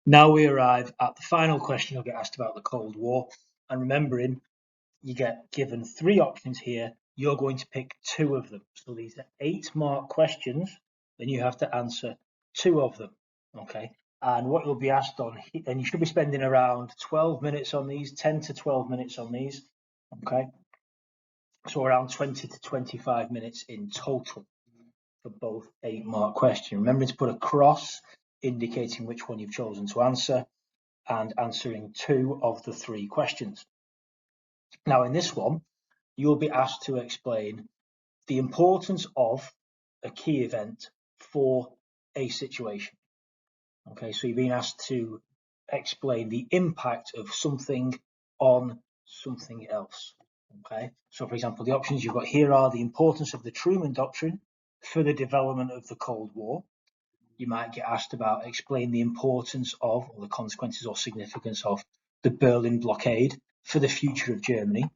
Now we arrive at the final question you'll get asked about the Cold War, and remembering you get given 3 options here, you're going to pick 2 of them. So these are 8-mark questions, then you have to answer 2 of them, okay? And what you'll be asked on, and you should be spending around 12 minutes on these, 10 to 12 minutes on these, okay? So around 20 to 25 minutes in total for both 8-mark questions. Remembering to put a cross indicating which one you've chosen to answer, and answering 2 of the 3 questions. Now in this one, you'll be asked to explain the importance of a key event for a situation. Okay, so you're being asked to explain the impact of something on something else. Okay, so for example, the options you've got here are the importance of the Truman Doctrine for the development of the Cold War. You might get asked about explain the importance of, or the consequences or significance of, the Berlin blockade for the future of Germany,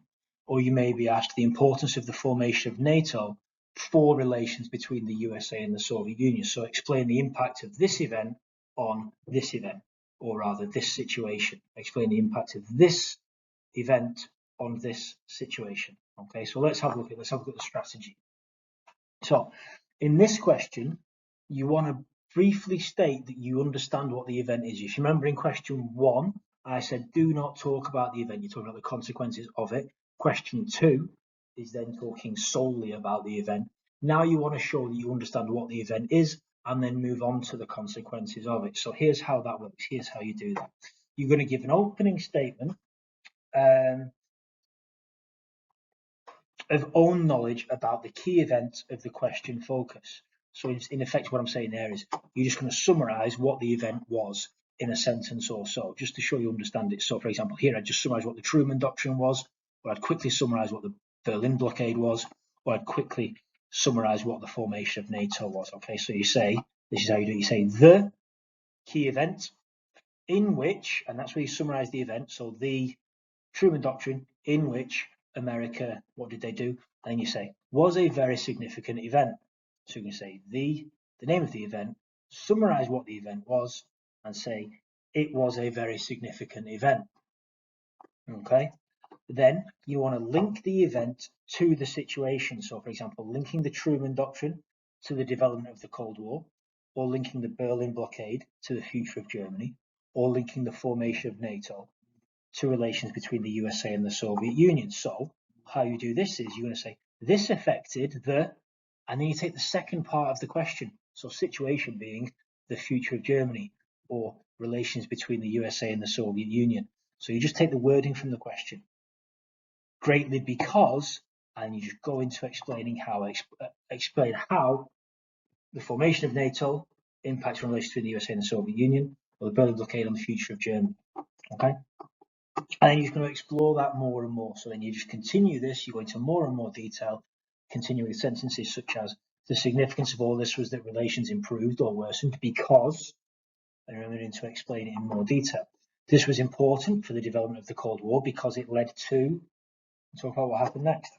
or you may be asked the importance of the formation of NATO for relations between the USA and the Soviet Union. So explain the impact of this event on this event, or rather this situation. Explain the impact of this event on this situation. Okay, so let's have a look at the strategy. So in this question, you want to briefly state that you understand what the event is. If you remember in question 1, I said do not talk about the event, you're talking about the consequences of it. Question 2 is then talking solely about the event. Now you want to show that you understand what the event is and then move on to the consequences of it. So here's how that works, here's how you do that. You're going to give an opening statement of own knowledge about the key event of the question focus. So in effect, what I'm saying there is you're just going to summarize what the event was in a sentence or so, just to show you understand it. So for example, here I just summarize what the Truman Doctrine was, or I'd quickly summarize what the Berlin blockade was, or I'd quickly summarize what the formation of NATO was. Okay, so you say, this is how you do it, you say the key event in which, and that's where you summarize the event, so the Truman Doctrine in which America, what did they do? And then you say, was a very significant event. So you can say the name of the event, summarize what the event was, and say it was a very significant event. Okay. Then you want to link the event to the situation. So for example, linking the Truman Doctrine to the development of the Cold War, or linking the Berlin blockade to the future of Germany, or linking the formation of NATO to relations between the USA and the Soviet Union. So how you do this is you're going to say this affected the, and then you take the second part of the question. So situation being the future of Germany, or relations between the USA and the Soviet Union. So you just take the wording from the question. Greatly because, and you just go into explaining how, explain how the formation of NATO impacts on relations between the USA and the Soviet Union, or the Berlin blockade on the future of Germany. Okay. And then you're going to explore that more and more. So then you just continue this, you go into more and more detail, continuing with sentences such as the significance of all this was that relations improved or worsened because, and remembering to explain it in more detail. This was important for the development of the Cold War because it led to, talk about what happened next.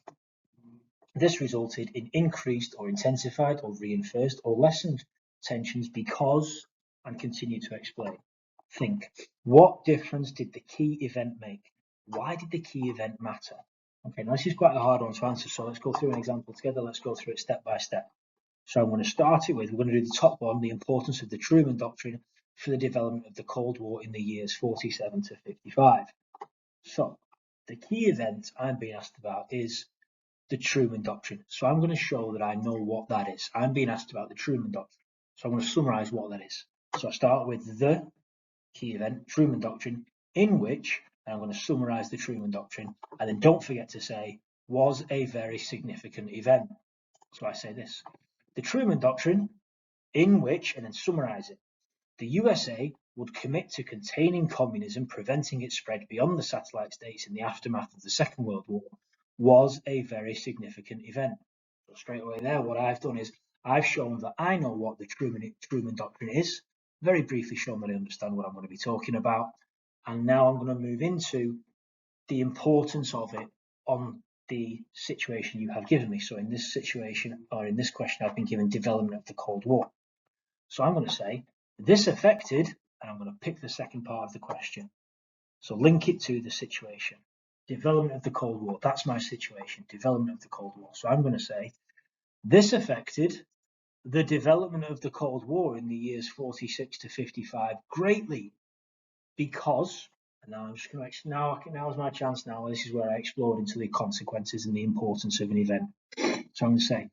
This resulted in increased or intensified or reinforced or lessened tensions because, and continue to explain. Think, what difference did the key event make? Why did the key event matter? Okay, now this is quite a hard one to answer, so let's go through an example together. Let's go through it step by step. So I'm going to start it with, we're going to do the top one, the importance of the Truman Doctrine for the development of the Cold War in the years 47 to 55. So the key event I'm being asked about is the Truman Doctrine. So I'm going to show that I know what that is. I'm being asked about the Truman Doctrine. So I'm going to summarize what that is. So I start with the key event, Truman Doctrine, in which, and I'm going to summarize the Truman Doctrine, and then don't forget to say, was a very significant event. So I say this, the Truman Doctrine, in which, and then summarize it, the USA would commit to containing communism, preventing its spread beyond the satellite states in the aftermath of the Second World War, was a very significant event. So straight away there, what I've done is I've shown that I know what the Truman Doctrine is, very briefly shown that I understand what I'm going to be talking about, and now I'm going to move into the importance of it on the situation you have given me. So in this situation, or in this question, I've been given development of the Cold War. So I'm going to say, this affected, and I'm going to pick the second part of the question. So link it to the situation. Development of the Cold War. That's my situation. Development of the Cold War. So I'm going to say this affected the development of the Cold War in the years 46 to 55 greatly because, and now I'm just going to, now's my chance now. This is where I explode into the consequences and the importance of an event. So I'm going to say,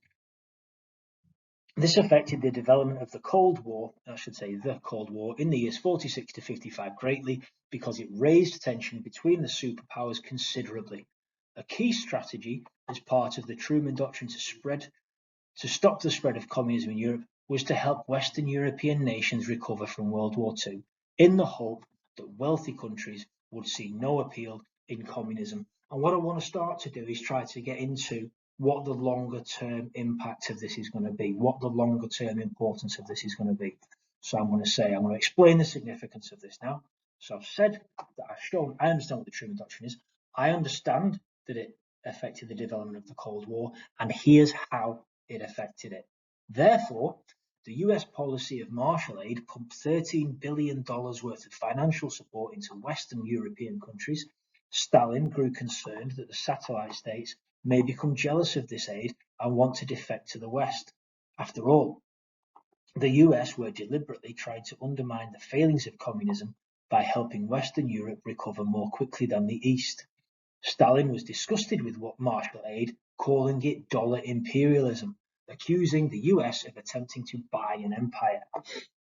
this affected the development of the Cold War, I should say the Cold War, in the years 46 to 55 greatly because it raised tension between the superpowers considerably. A key strategy as part of the Truman Doctrine to stop the spread of communism in Europe was to help Western European nations recover from World War II, in the hope that wealthy countries would see no appeal in communism. And what I want to start to do is try to get into what the longer term impact of this is going to be, what the longer term importance of this is going to be. So I'm going to explain the significance of this now. So I've said that I understand what the Truman Doctrine is. I understand that it affected the development of the Cold War, and here's how it affected it. Therefore, the US policy of Marshall Aid pumped $13 billion worth of financial support into Western European countries. Stalin grew concerned that the satellite states may become jealous of this aid and want to defect to the West. After all, the US were deliberately trying to undermine the failings of communism by helping Western Europe recover more quickly than the East. Stalin was disgusted with what Marshall Aid, calling it dollar imperialism, accusing the US of attempting to buy an empire.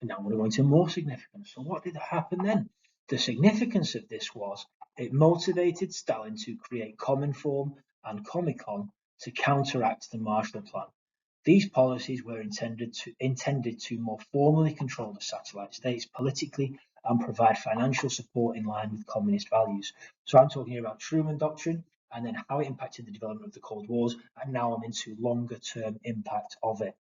And now we're going to more significance. So what did happen then? The significance of this was it motivated Stalin to create Cominform and Comecon to counteract the Marshall Plan. These policies were intended to more formally control the satellite states politically and provide financial support in line with communist values. So I'm talking about Truman Doctrine and then how it impacted the development of the Cold Wars, and now I'm into longer term impact of it.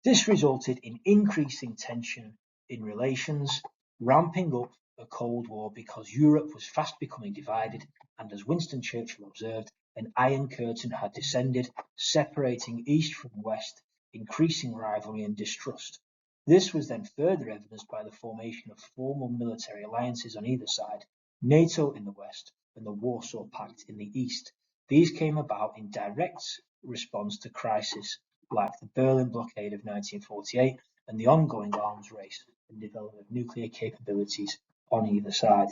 This resulted in increasing tension in relations, ramping up a Cold War because Europe was fast becoming divided, and as Winston Churchill observed, an Iron Curtain had descended, separating East from West, increasing rivalry and distrust. This was then further evidenced by the formation of formal military alliances on either side, NATO in the West and the Warsaw Pact in the East. These came about in direct response to crises like the Berlin blockade of 1948 and the ongoing arms race and development of nuclear capabilities on either side.